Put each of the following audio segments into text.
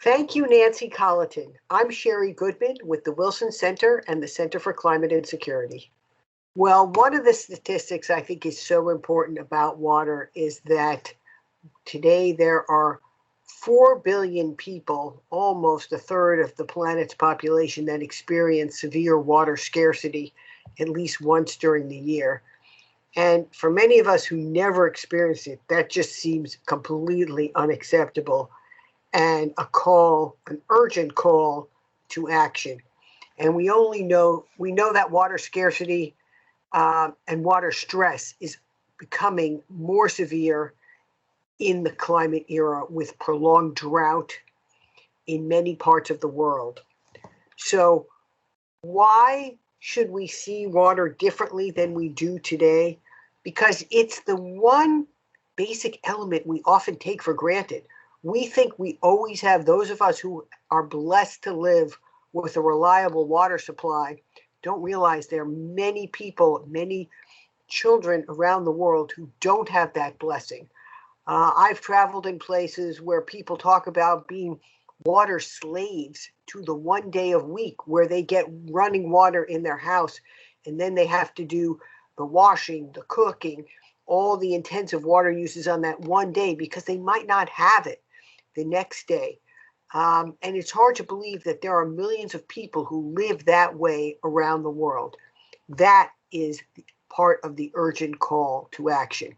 Thank you, Nancy Colleton. I'm Sherri Goodman with the Wilson Center and the Center for Climate and Security. Well, one of the statistics I think is so important about water is that today there are 4 billion people, almost a third of the planet's population, that experience severe water scarcity at least once during the year. And for many of us who never experience it, that just seems completely unacceptable and an urgent call to action. And we know that water scarcity and water stress is becoming more severe in the climate era with prolonged drought in many parts of the world. So why should we see water differently than we do today? Because it's the one basic element we often take for granted. We think we always have, those of us who are blessed to live with a reliable water supply, don't realize there are many people, many children around the world who don't have that blessing. I've traveled in places where people talk about being water slaves to the one day a week where they get running water in their house, and then they have to do the washing, the cooking, all the intensive water uses on that one day because they might not have it the next day. And it's hard to believe that there are millions of people who live that way around the world. That is part of the urgent call to action.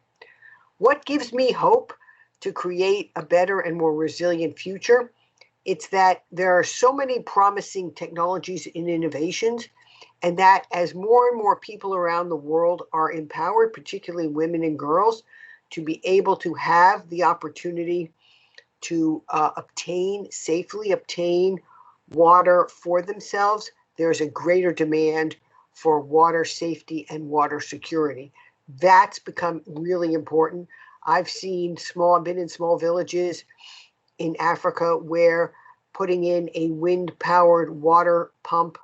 What gives me hope to create a better and more resilient future? It's that there are so many promising technologies and innovations, and that as more and more people around the world are empowered, particularly women and girls, to be able to have the opportunity to safely obtain water for themselves, there's a greater demand for water safety and water security. That's become really important. I've been in small villages in Africa where putting in a wind-powered water pump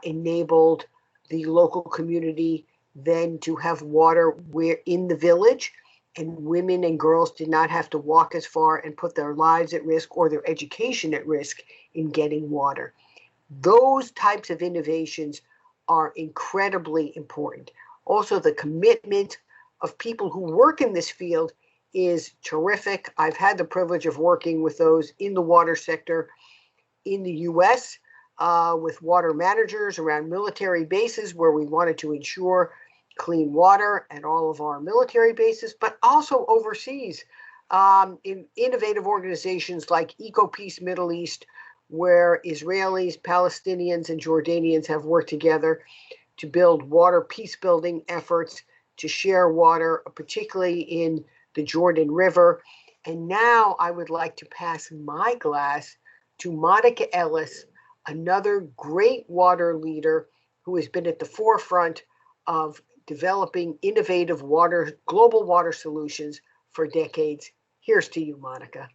enabled the local community then to have water in the village, and women and girls did not have to walk as far and put their lives at risk or their education at risk in getting water. Those types of innovations are incredibly important. Also, the commitment of people who work in this field is terrific. I've had the privilege of working with those in the water sector in the US with water managers around military bases where we wanted to ensure clean water at all of our military bases, but also overseas in innovative organizations like EcoPeace Middle East, where Israelis, Palestinians, and Jordanians have worked together to build water peace building efforts, to share water, particularly in the Jordan River. And now I would like to pass my glass to Monica Ellis, another great water leader who has been at the forefront of developing innovative global water solutions for decades. Here's to you, Monica.